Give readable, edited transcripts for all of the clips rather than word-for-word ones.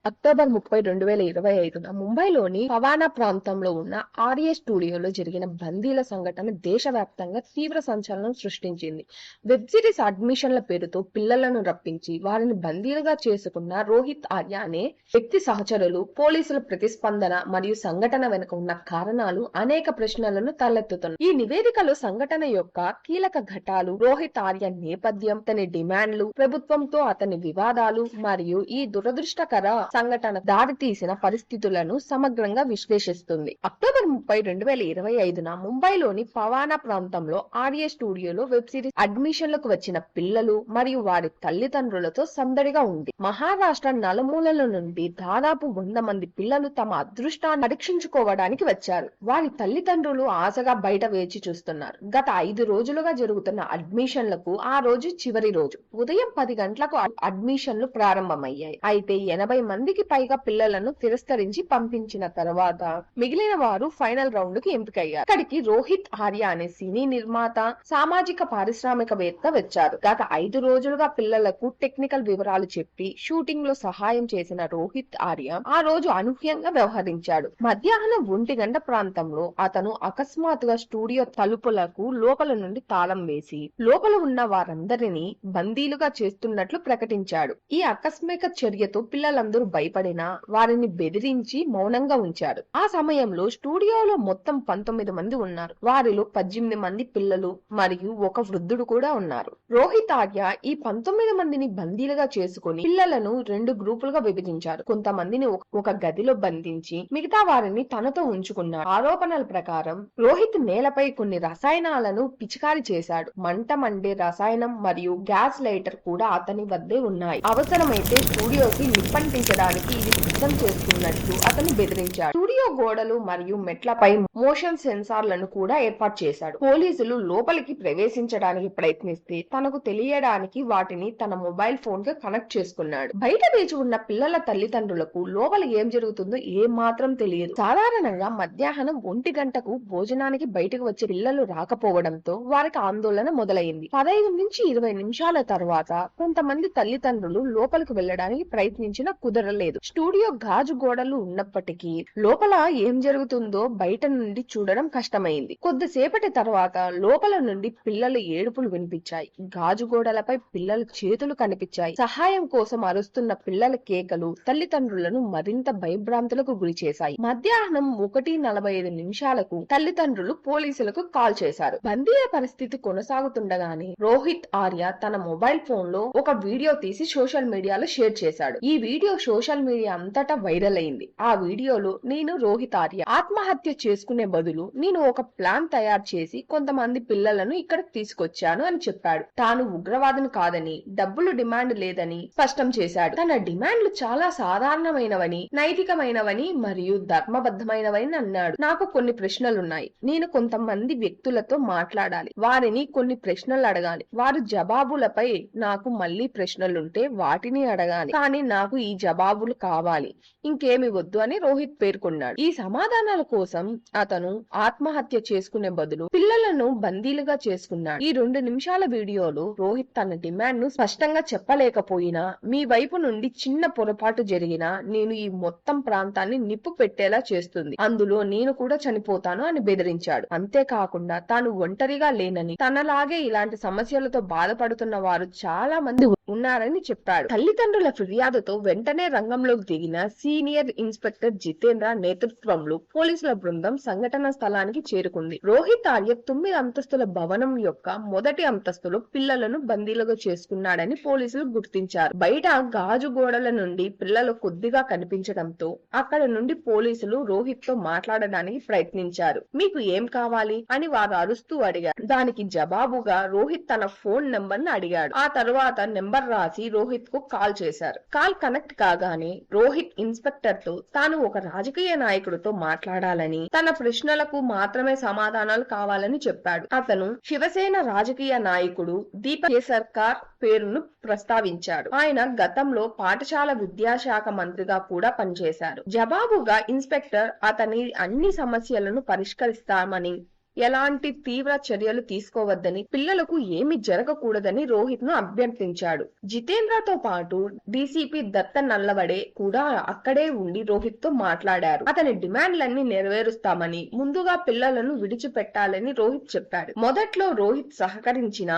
October 30, 2025న ముంబైలోని పవానా ప్రాంతంలో ఉన్న ఆర్ఏ స్టూడియోలో జరిగిన బందీల సంఘటన దేశవ్యాప్తంగా తీవ్ర సంచలనం సృష్టించింది. వెబ్ సిరీస్ అడ్మిషన్ల పేరుతో పిల్లలను రప్పించి వారిని బందీలుగా చేసుకున్న రోహిత్ ఆర్య అనే వ్యక్తి సహచరులు, పోలీసుల ప్రతిస్పందన మరియు సంఘటన వెనుక ఉన్న కారణాలు అనేక ప్రశ్నలను తలెత్తుతున్నాయి. ఈ నివేదికలో సంఘటన యొక్క కీలక ఘట్టాలు, రోహిత్ ఆర్య నేపథ్యం, అతని డిమాండ్లు, ప్రభుత్వంతో అతని వివాదాలు మరియు ఈ దురదృష్టకర సంఘటన దారితీసిన పరిస్థితులను సమగ్రంగా విశ్లేషిస్తుంది. అక్టోబర్ 30, 2025న ముంబైలోని పవానా ప్రాంతంలో ఆర్ఏ స్టూడియోలో వెబ్ సిరీస్ అడ్మిషన్లకు వచ్చిన పిల్లలు మరియు వారి తల్లిదండ్రులతో సందడిగా ఉంది. మహారాష్ట్ర నలుమూలల నుండి దాదాపు 100 మంది పిల్లలు తమ అదృష్టాన్ని పరీక్షించుకోవడానికి వచ్చారు. వారి తల్లిదండ్రులు ఆశగా బయట వేచి చూస్తున్నారు. గత 5 రోజులుగా జరుగుతున్న అడ్మిషన్లకు ఆ రోజు చివరి రోజు. ఉదయం 10 గంటలకు అడ్మిషన్లు ప్రారంభమయ్యాయి. అయితే 80 మందికి పైగా పిల్లలను తిరస్కరించి పంపించిన తర్వాత మిగిలిన వారు ఫైనల్ రౌండ్ కి ఎంపికయ్యారు. ఇక్కడికి రోహిత్ ఆర్య అనే సినీ నిర్మాత, సామాజిక పారిశ్రామికవేత్త వచ్చారు. గత 5 రోజులుగా పిల్లలకు టెక్నికల్ వివరాలు చెప్పి షూటింగ్ లో సహాయం చేసిన రోహిత్ ఆర్య ఆ రోజు అనూహ్యంగా వ్యవహరించాడు. మధ్యాహ్నం 1 గంట ప్రాంతంలో అతను అకస్మాత్తుగా స్టూడియో తలుపులకు లోపల నుండి తాళం వేసి లోపల ఉన్న వారందరినీ బందీలుగా చేస్తున్నట్లు ప్రకటించాడు. ఈ ఆకస్మిక చర్యతో పిల్లలందరూ భయపడినా వారిని బెదిరించి మౌనంగా ఉంచారు. ఆ సమయంలో స్టూడియోలో మొత్తం 19 మంది ఉన్నారు. వారిలో 18 మంది పిల్లలు మరియు ఒక వృద్ధుడు కూడా ఉన్నారు. రోహిత్ ఆర్య ఈ 19 మందిని బందీలుగా చేసుకుని పిల్లలను 2 గ్రూపులుగా విభజించారు. కొంతమందిని ఒక గదిలో బంధించి మిగతా వారిని తనతో ఉంచుకున్నారు. ఆరోపణల ప్రకారం రోహిత్ నేలపై కొన్ని రసాయనాలను పిచికారీ చేశాడు. మంట మండే రసాయనం మరియు గ్యాస్ లైటర్ కూడా అతని వద్దే ఉన్నాయి. అవసరమైతే స్టూడియోకి నిప్పంటించడానికి ఇది సిద్ధం చేస్తున్నట్లు అతను బెదిరించాడు. స్టూడియో గోడలు మరియు మెట్లపై మోషన్ సెన్సార్లను కూడా ఏర్పాటు చేశాడు. పోలీసులు లోపలికి ప్రవేశించడానికి ప్రయత్నిస్తే తనకు తెలియడానికి వాటిని తన మొబైల్ ఫోన్ కి కనెక్ట్ చేసుకున్నాడు. బయట వేచి ఉన్న పిల్లల తల్లిదండ్రులకు లోపల ఏం జరుగుతుందో ఏం మాత్రం తెలియదు. సాధారణంగా మధ్యాహ్నం 1 గంటకు భోజనానికి బయటకు వచ్చే పిల్లలు రాకపోవడంతో వారికి ఆందోళన మొదలైంది. 15 నుంచి 20 నిమిషాల తర్వాత కొంతమంది తల్లిదండ్రులు లోపలికి వెళ్లడానికి ప్రయత్నించినా కుదరలేదు. స్టూడియో గాజు గోడలు ఉన్నప్పటికీ లోపల ఏం జరుగుతుందో బయట నుండి చూడడం కష్టమైంది. కొద్దిసేపటి తర్వాత లోపల నుండి పిల్లల ఏడుపులు వినిపించాయి. గాజు గోడలపై పిల్లల చేతులు కనిపించాయి. సహాయం కోసం అరుస్తున్న పిల్లల కేకలు తల్లిదండ్రులను మరింత భయభ్రాంతులకు గురి చేశాయి. మధ్యాహ్నం 1:45 నిమిషాలకు తల్లిదండ్రులు పోలీసులకు కాల్ చేశారు. బందీల పరిస్థితి కొనసాగుతుండగానే రోహిత్ ఆర్య తన మొబైల్ ఫోన్ లో ఒక వీడియో తీసి సోషల్ మీడియాలో షేర్ చేశాడు. ఈ వీడియో సోషల్ మీడియా అంతటా వైరల్ అయింది. ఆ వీడియోలో నేను రోహిత్ ఆర్య ఆత్మహత్య చేసుకునే బదులు నేను ఒక ప్లాన్ తయారు చేసి కొంతమంది పిల్లలను ఇక్కడికి తీసుకొచ్చాను అని చెప్పాడు. తాను ఉగ్రవాదిని కాదని, డబ్బులు డిమాండ్ లేదని స్పష్టం చేశాడు. తన డిమాండ్లు చాలా సాధారణమైనవని, నైతికమైనవని మరియు ధర్మబద్ధమైనవని అన్నాడు. నాకు కొన్ని ప్రశ్నలున్నాయి. నేను కొంతమంది వ్యక్తులతో మాట్లాడాలి. వారిని కొన్ని ప్రశ్నలు అడగాలి. వారు జవాబులపై నాకు మళ్ళీ ప్రశ్నలుంటే వాటిని అడగాలి. కానీ నాకు ఈ జవాబులు కావాలి, ఇంకేమి వద్దు అని రోహిత్ పేర్కొన్నాడు. ఈ సమాధానాల కోసం అతను ఆత్మహత్య చేసుకునే బదులు పిల్లలను బందీలుగా చేసుకున్నాడు. ఈ 2 నిమిషాల వీడియోలో రోహిత్ తన డిమాండ్ ను స్పష్టంగా చెప్పలేకపోయినా, మీ వైపు నుండి చిన్న పొరపాటు జరిగినా నేను ఈ మొత్తం ప్రాంతాన్ని నిప్పు పెట్టేలా చేస్తుంది, అందులో నేను కూడా చనిపోతాను అని బెదిరించాడు. అంతేకాకుండా తాను ఒంటరిగా లేనని, తనలాగే ఇలాంటి సమస్యలతో బాధపడుతున్న వారు చాలా మంది ఉన్నారని చెప్పాడు. తల్లిదండ్రుల ఫిర్యాదుతో వెంటనే రంగంలోకి దిగిన సీనియర్ ఇన్స్పెక్టర్ జితేంద్ర నేతృత్వంలో పోలీసుల బృందం సంఘటన స్థలానికి చేరుకుంది. రోహిత్ ఆర్య 9 అంతస్తుల భవనం యొక్క మొదటి అంతస్తులో పిల్లలను బందీలుగా చేసుకున్నాడని పోలీసులు గుర్తించారు. బయట గాజు గోడల నుండి పిల్లలు కొద్దిగా కనిపించడంతో అక్కడ నుండి పోలీసులు రోహిత్ తో మాట్లాడడానికి ప్రయత్నించారు. మీకు ఏం కావాలి అని వారు అరుస్తూ అడిగారు. దానికి జవాబుగా రోహిత్ తన ఫోన్ నెంబర్ ను అడిగాడు. ఆ తర్వాత నెంబర్ రాసి రోహిత్ కు కాల్ చేశారు. కాల్ కనెక్ట్ కాగానే రోహిత్ ఇన్స్పెక్టర్ తో తాను ఒక రాజకీయ నాయకుడితో మాట్లాడాలని, తన ప్రశ్నలకు మాత్రమే సమాధానాలు కావాలని చెప్పాడు. అతను శివసేన రాజకీయ నాయకుడు దీపక్ కేసర్కర్ పేరును ప్రస్తావించాడు. ఆయన గతంలో పాఠశాల విద్యాశాఖ మంత్రిగా కూడా పనిచేశారు. జవాబుగా ఇన్స్పెక్టర్ అతని అన్ని సమస్యలను పరిష్కరిస్తామని ఎలాంటి తీవ్ర చర్యలు తీసుకోవద్దని, పిల్లలకు ఏమి జరగకూడదని రోహిత్ ను అభ్యర్థించాడు. జితేంద్రతో పాటు డీసీపీ దత్త నల్లవడే కూడా అక్కడే ఉండి రోహిత్ తో మాట్లాడారు. అతని డిమాండ్లన్నీ నెరవేరుస్తామని, ముందుగా పిల్లలను విడిచిపెట్టాలని రోహిత్ చెప్పాడు. మొదట్లో రోహిత్ సహకరించిన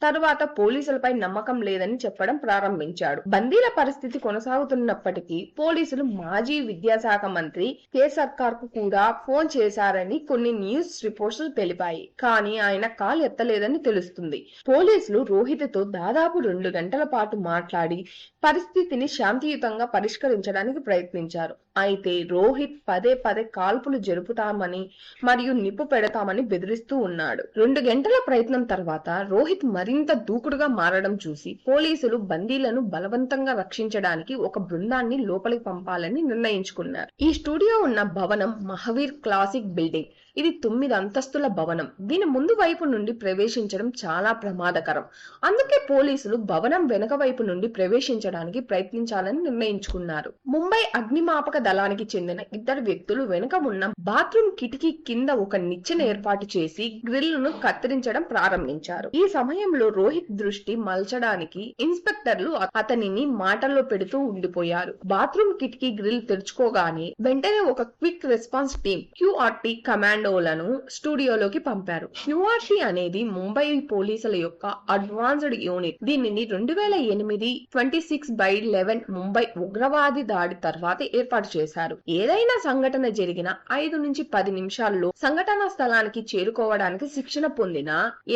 తరువాత పోలీసులపై నమ్మకం లేదని చెప్పడం ప్రారంభించాడు. బందీల పరిస్థితి కొనసాగుతున్నప్పటికీ పోలీసులు మాజీ విద్యాశాఖ మంత్రి కె సర్కార్ కు కూడా ఫోన్ చేశారని కొన్ని న్యూస్ రిపోర్ట్స్ తెలిపాయి. కానీ ఆయన కాల్ ఎత్తలేదని తెలుస్తుంది. పోలీసులు రోహిత్ తో దాదాపు 2 గంటల పాటు మాట్లాడి పరిస్థితిని శాంతియుతంగా పరిష్కరించడానికి ప్రయత్నించారు. అయితే రోహిత్ పదే పదే కాల్పులు జరుపుతామని మరియు నిప్పు పెడతామని బెదిరిస్తూ ఉన్నాడు. 2 గంటల ప్రయత్నం తర్వాత రోహిత్ మరింత దూకుడుగా మారడం చూసి పోలీసులు బందీలను బలవంతంగా రక్షించడానికి ఒక బృందాన్ని లోపలికి పంపాలని నిర్ణయించుకున్నారు. ఈ స్టూడియో ఉన్న భవనం మహావీర్ క్లాసిక్ బిల్డింగ్. ఇది 9 అంతస్తుల భవనం. దీని ముందు వైపు నుండి ప్రవేశించడం చాలా ప్రమాదకరం. అందుకే పోలీసులు భవనం వెనక వైపు నుండి ప్రవేశించడానికి ప్రయత్నించాలని నిర్ణయించుకున్నారు. ముంబై అగ్నిమాపక దళానికి చెందిన 2 వ్యక్తులు వెనుక ఉన్న బాత్రూమ్ కిటికీ కింద ఒక నిచ్చెన ఏర్పాటు చేసి గ్రిల్ను కత్తిరించడం ప్రారంభించారు. ఈ సమయంలో రోహిత్ దృష్టి మలచడానికి ఇన్స్పెక్టర్లు అతనిని మాటల్లో పెడుతూ ఉండిపోయారు. బాత్రూమ్ కిటికీ గ్రిల్ తెరుచుకోగానే వెంటనే ఒక క్విక్ రెస్పాన్స్ టీం QRT కమాండోలను స్టూడియోలోకి పంపారు. QRT అనేది ముంబై పోలీసుల యొక్క అడ్వాన్స్డ్ యూనిట్. దీనిని 2008 26/11 ముంబై ఉగ్రవాది దాడి తర్వాత ఏర్పాటు చేశారు. ఏదైనా సంఘటన జరిగిన 5 నుంచి 10 నిమిషాల్లో సంఘటనా స్థలానికి చేరుకోవడానికి శిక్షణ పొందిన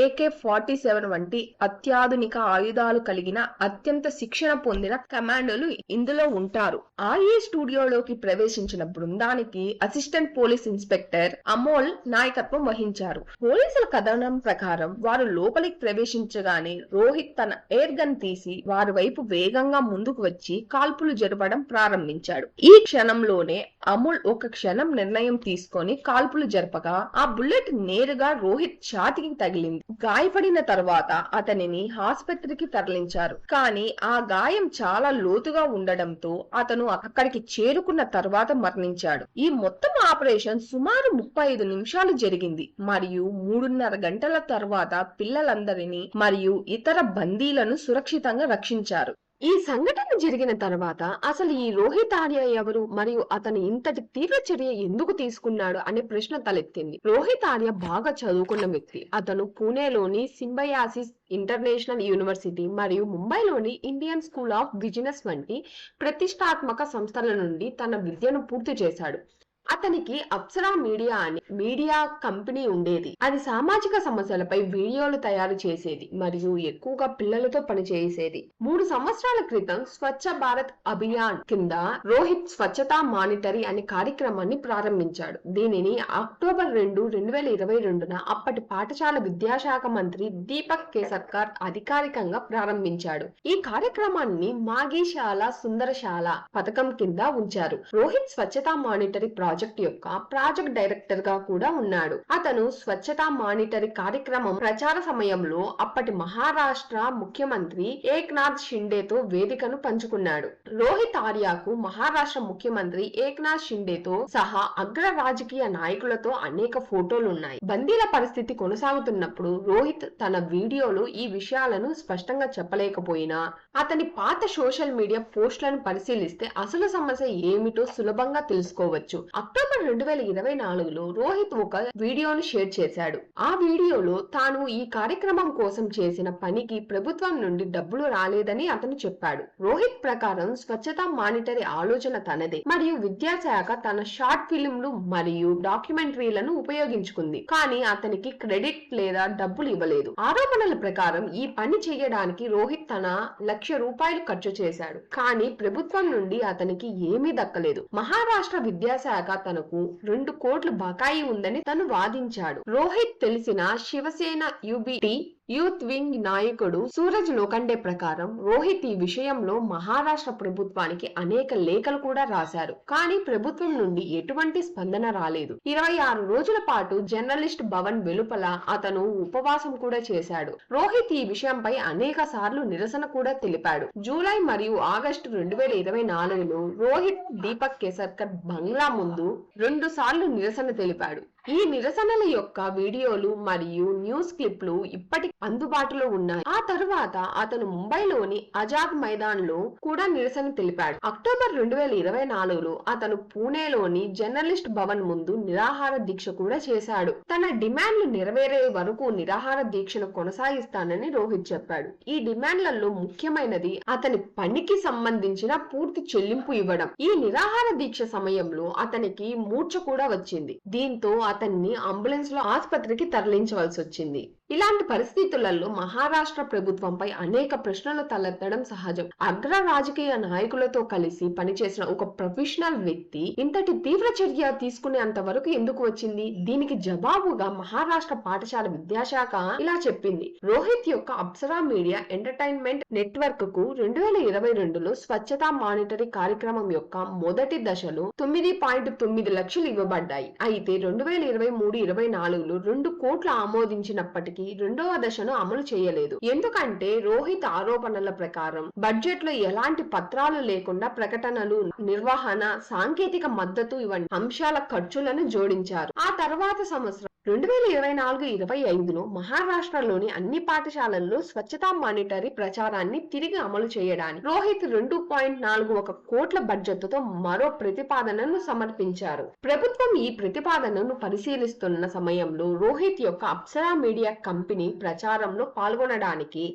AK-47 వంటి అత్యాధునిక ఆయుధాలు కలిగిన అత్యంత శిక్షణ పొందిన కమాండోలు ఇందులో ఉంటారు. RA స్టూడియోలోకి ప్రవేశించిన బృందానికి అసిస్టెంట్ పోలీస్ ఇన్స్పెక్టర్ అమోల్ నాయకత్వం వహించారు. పోలీసుల కథనం ప్రకారం వారు లోపలికి ప్రవేశించగానే రోహిత్ తన ఎయిర్ గన్ తీసి వారి వైపు వేగంగా ముందుకు వచ్చి కాల్పులు జరపడం ప్రారంభించాడు. ఈ క్షణంలోనే అమోల్ ఒక క్షణం నిర్ణయం తీసుకొని కాల్పులు జరపగా ఆ బుల్లెట్ నేరుగా రోహిత్ ఛాతీకి తగిలింది. గాయపడిన తర్వాత అతనిని ఆసుపత్రికి తరలించారు. కానీ ఆ గాయం చాలా లోతుగా ఉండడంతో అతను అక్కడికి చేరుకున్న తర్వాత మరణించాడు. ఈ మొత్తం ఆపరేషన్ సుమారు 35 నిమిషాలు జరిగింది మరియు 3.5 గంటల తర్వాత పిల్లలందరినీ మరియు ఇతర బందీలను సురక్షితంగా రక్షించారు. ఈ సంఘటన జరిగిన తర్వాత అసలు ఈ రోహిత్ ఆర్య ఎవరు మరియు అతను ఇంతటి తీవ్ర చర్య ఎందుకు తీసుకున్నాడు అనే ప్రశ్న తలెత్తింది. రోహిత్ ఆర్య బాగా చదువుకున్న వ్యక్తి. అతను పూణేలోని సింబయాసిస్ ఇంటర్నేషనల్ యూనివర్సిటీ మరియు ముంబైలోని ఇండియన్ స్కూల్ ఆఫ్ బిజినెస్ వంటి ప్రతిష్టాత్మక సంస్థల నుండి తన విద్యను పూర్తి చేశాడు. అతనికి అప్సరా మీడియా అనే మీడియా కంపెనీ ఉండేది. అది సామాజిక సమస్యలపై వీడియోలు తయారు చేసేది మరియు ఎక్కువగా పిల్లలతో పనిచేసేది. 3 సంవత్సరాల క్రితం స్వచ్ఛ భారత్ అభియాన్ కింద రోహిత్ స్వచ్ఛతా మానిటరీ అనే కార్యక్రమాన్ని ప్రారంభించాడు. దీనిని అక్టోబర్ 2, 2022న అప్పటి పాఠశాల విద్యాశాఖ మంత్రి దీపక్ కేసర్కర్ అధికారికంగా ప్రారంభించాడు. ఈ కార్యక్రమాన్ని మాగీశాల సుందరశాల పథకం కింద ఉంచారు. రోహిత్ స్వచ్ఛతా మానిటరీ ప్రాజెక్ట్ యొక్క ప్రాజెక్ట్ డైరెక్టర్ గా కూడా ఉన్నాడు. అతను స్వచ్ఛతా మానిటరీ కార్యక్రమం ప్రచార సమయంలో అప్పటి మహారాష్ట్ర ముఖ్యమంత్రి ఏక్నాథ్ షిండేతో వేదికను పంచుకున్నాడు. రోహిత్ ఆర్యకు మహారాష్ట్ర ముఖ్యమంత్రి ఏక్నాథ్ షిండేతో సహా అగ్ర రాజకీయ నాయకులతో అనేక ఫోటోలు ఉన్నాయి. బందీల పరిస్థితి కొనసాగుతున్నప్పుడు రోహిత్ తన వీడియోలో ఈ విషయాలను స్పష్టంగా చెప్పలేకపోయినా అతని పాత సోషల్ మీడియా పోస్టులను పరిశీలిస్తే అసలు సమస్య ఏమిటో సులభంగా తెలుసుకోవచ్చు. అక్టోబర్ 2024లో రోహిత్ ఒక వీడియోను షేర్ చేశాడు. ఆ వీడియోలో తాను ఈ కార్యక్రమం కోసం చేసిన పనికి ప్రభుత్వం నుండి డబ్బులు రాలేదని అతను చెప్పాడు. రోహిత్ ప్రకారం స్వచ్ఛతా మానిటరీ ఆలోచన తనదే మరియు విద్యాశాఖ తన షార్ట్ ఫిల్మ్లు మరియు డాక్యుమెంటరీలను ఉపయోగించుకుంది. కానీ అతనికి క్రెడిట్ లేదా డబ్బులు ఇవ్వలేదు. ఆరోపణల ప్రకారం ఈ పని చేయడానికి రోహిత్ తన ₹1,00,000 ఖర్చు చేశాడు. కానీ ప్రభుత్వం నుండి అతనికి ఏమీ దక్కలేదు. మహారాష్ట్ర విద్యాశాఖ తనకు 2 కోట్లు బకాయి ఉందని తను వాదించాడు. రోహిత్ తెలిసిన శివసేన యుబిటి యూత్ వింగ్ నాయకుడు సూరజ్ లోఖండే ప్రకారం రోహిత్ ఈ విషయంలో మహారాష్ట్ర ప్రభుత్వానికి అనేక లేఖలు కూడా రాశారు. కానీ ప్రభుత్వం నుండి ఎటువంటి స్పందన రాలేదు. 26 రోజుల పాటు జర్నలిస్ట్ భవన్ వెలుపల అతను ఉపవాసం కూడా చేశాడు. రోహిత్ ఈ విషయంపై అనేక సార్లు నిరసన కూడా తెలిపాడు. జూలై మరియు ఆగస్టు 2024లో రోహిత్ దీపక్ కేసర్కర్ బంగ్లా ముందు 2 సార్లు నిరసన తెలిపాడు. ఈ నిరసనల యొక్క వీడియోలు మరియు న్యూస్ క్లిప్లు ఇప్పటికి అందుబాటులో ఉన్నాయి. ఆ తరువాత అతను ముంబైలోని ఆజాద్ మైదాన్ లో కూడా నిరసన తెలిపాడు. అక్టోబర్ 2024లో అతను పూణేలోని జర్నలిస్ట్ భవన్ ముందు నిరాహార దీక్ష కూడా చేశాడు. తన డిమాండ్లు నెరవేరే వరకు నిరాహార దీక్షను కొనసాగిస్తానని రోహిత్ చెప్పాడు. ఈ డిమాండ్లలో ముఖ్యమైనది అతని పనికి సంబంధించిన పూర్తి చెల్లింపు ఇవ్వడం. ఈ నిరాహార దీక్ష సమయంలో అతనికి మూర్ఛ కూడా వచ్చింది. దీంతో అతన్ని అంబులెన్స్ లో ఆసుపత్రికి తరలించవలసి వచ్చింది. ఇలాంటి పరిస్థితులలో మహారాష్ట్ర ప్రభుత్వంపై అనేక ప్రశ్నలు తలెత్తడం సహజం. అగ్ర రాజకీయ నాయకులతో కలిసి పనిచేసిన ఒక ప్రొఫెషనల్ వ్యక్తి ఇంతటి తీవ్ర చర్య తీసుకునేంత వరకు ఎందుకు వచ్చింది? దీనికి జవాబుగా మహారాష్ట్ర పాఠశాల విద్యాశాఖ ఇలా చెప్పింది. రోహిత్ యొక్క అప్సరా మీడియా ఎంటర్టైన్మెంట్ నెట్వర్క్ కు 2022లో స్వచ్ఛతా మానిటరీ కార్యక్రమం యొక్క మొదటి దశలో 9.9 లక్షలు ఇవ్వబడ్డాయి. అయితే 2023-24లో 2 కోట్లు ఆమోదించినప్పటికీ రెండవ దశను అమలు చేయలేదు. ఎందుకంటే రోహిత్ ఆరోపణల ప్రకారం బడ్జెట్ లో ఎలాంటి పత్రాలు లేకుండా ప్రకటనలు, నిర్వహణ, సాంకేతిక మద్దతు ఇవన్నీ అంశాల ఖర్చులను జోడించారు. ఆ తర్వాత సంవత్సరం 2024-25లో మహారాష్ట్రలోని అన్ని పాఠశాలల్లో స్వచ్ఛతా మానిటరీ ప్రచారాన్ని తిరిగి అమలు చేయడానికి రోహిత్ 2.41 కోట్ల బడ్జెట్ తో మరో ప్రతిపాదనను సమర్పించారు. ప్రభుత్వం ఈ ప్రతిపాదనను పరిశీలిస్తున్న సమయంలో రోహిత్ యొక్క అప్సరా మీడియా కంపెనీ ప్రచారంలో పాల్గొనడానికి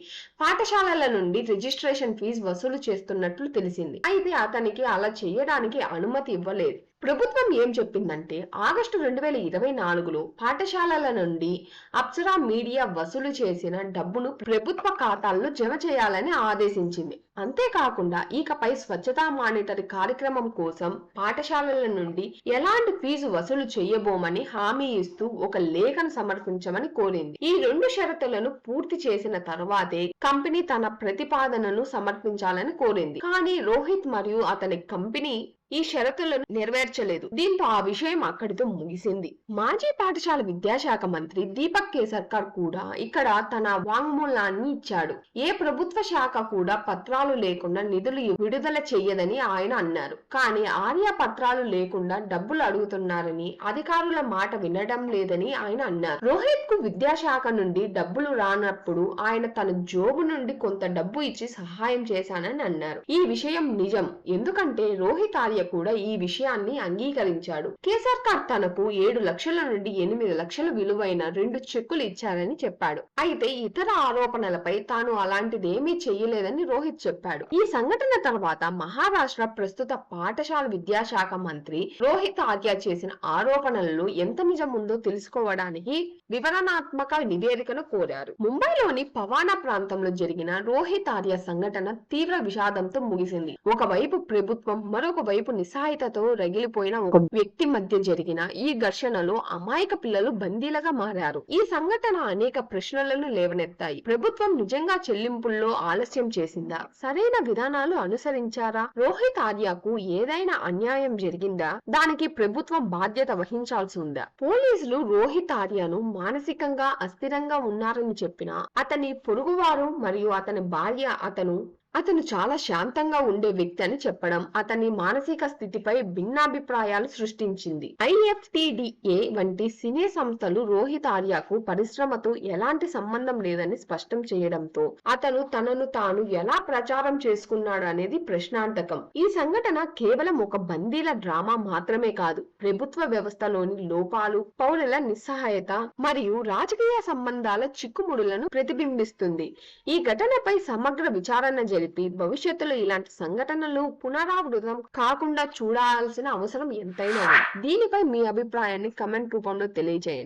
పాఠశాలల నుండి రిజిస్ట్రేషన్ ఫీజు వసూలు చేస్తున్నట్లు తెలిసింది. అయితే అతనికి అలా చేయడానికి అనుమతి ఇవ్వలేదు. ప్రభుత్వం ఏం చెప్పిందంటే ఆగస్టు 2024లో పాఠశాలల నుండి అప్సరా మీడియా వసూలు చేసిన డబ్బును ప్రభుత్వ ఖాతాల్లో జమ చేయాలని ఆదేశించింది. అంతేకాకుండా ఇకపై స్వచ్ఛతా మానిటరీ కార్యక్రమం కోసం పాఠశాలల నుండి ఎలాంటి ఫీజు వసూలు చేయబోమని హామీ ఇస్తూ ఒక లేఖను సమర్పించమని కోరింది. ఈ 2 షరతులను పూర్తి చేసిన తర్వాతే కంపెనీ తన ప్రతిపాదనను సమర్పించాలని కోరింది. కానీ రోహిత్ మరియు అతని కంపెనీ ఈ షరతులను నెరవేర్చలేదు. దీంతో ఆ విషయం అక్కడితో ముగిసింది. మాజీ పాఠశాల విద్యాశాఖ మంత్రి దీపక్ కేసర్కర్ కూడా ఇక్కడ తన వాంగ్మూలాన్ని ఇచ్చాడు. ఏ ప్రభుత్వ శాఖ కూడా పత్రాలు లేకుండా నిధులు విడుదల చెయ్యదని ఆయన అన్నారు. కానీ ఆర్య పత్రాలు లేకుండా డబ్బులు అడుగుతున్నారని, అధికారుల మాట వినడం లేదని ఆయన అన్నారు. రోహిత్ కు విద్యాశాఖ నుండి డబ్బులు రానప్పుడు ఆయన తన జోబు నుండి కొంత డబ్బు ఇచ్చి సహాయం చేశానని అన్నారు. ఈ విషయం నిజం. ఎందుకంటే రోహిత్ కూడా ఈ విషయాన్ని అంగీకరించాడు. కేసర్కర్ తనకు 7 లక్షల నుండి 8 లక్షల విలువైన 2 చెక్కులు ఇచ్చారని చెప్పాడు. అయితే ఇతర ఆరోపణలపై తాను అలాంటిదేమీ చెయ్యలేదని రోహిత్ చెప్పాడు. ఈ సంఘటన తర్వాత మహారాష్ట్ర ప్రస్తుత పాఠశాల విద్యాశాఖ మంత్రి రోహిత్ ఆర్య చేసిన ఆరోపణలలో ఎంత నిజం ఉందో తెలుసుకోవడానికి వివరణాత్మక నివేదికను కోరారు. ముంబైలోని పవానా ప్రాంతంలో జరిగిన రోహిత్ ఆర్య సంఘటన తీవ్ర విషాదంతో ముగిసింది. ఒకవైపు ప్రభుత్వం, మరొక వైపు నిస్సహాయతతో రగిలిపోయిన ఒక వ్యక్తి మధ్య జరిగిన ఈ ఘర్షణలో అమాయక పిల్లలు బందీలుగా మారారు. ఈ సంఘటన అనేక ప్రశ్నలను లేవనెత్తాయి. ప్రభుత్వం నిజంగా చెల్లింపుల్లో ఆలస్యం చేసిందా? సరైన విధానాలు అనుసరించారా? రోహిత్ ఆర్యకు ఏదైనా అన్యాయం జరిగిందా? దానికి ప్రభుత్వం బాధ్యత వహించాల్సి ఉందా? పోలీసులు రోహిత్ ఆర్యను మానసికంగా అస్థిరంగా ఉన్నారని చెప్పినా అతని పొరుగువారు మరియు అతని భార్య అతను చాలా శాంతంగా ఉండే వ్యక్తి అని చెప్పడం అతని మానసిక స్థితిపై భిన్నాభిప్రాయాలు సృష్టించింది. IFTDA వంటి సినీ సంస్థలు రోహిత్ ఆర్యకు పరిశ్రమతో ఎలాంటి సంబంధం లేదని స్పష్టం చేయడంతో అతను తనను తాను ఎలా ప్రచారం చేసుకున్నాడు అనేది ప్రశ్నార్థకం. ఈ సంఘటన కేవలం ఒక బందీల డ్రామా మాత్రమే కాదు, ప్రభుత్వ వ్యవస్థలోని లోపాలు, పౌరుల నిస్సహాయత మరియు రాజకీయ సంబంధాల చిక్కుముడులను ప్రతిబింబిస్తుంది. ఈ ఘటనపై సమగ్ర విచారణ జరిపి భవిష్యత్తులో ఇలాంటి సంఘటనలు పునరావృతం కాకుండా చూడాల్సిన అవసరం ఎంతైనా ఉంది. దీనిపై మీ అభిప్రాయాన్ని కమెంట్ రూపంలో తెలియజేయండి.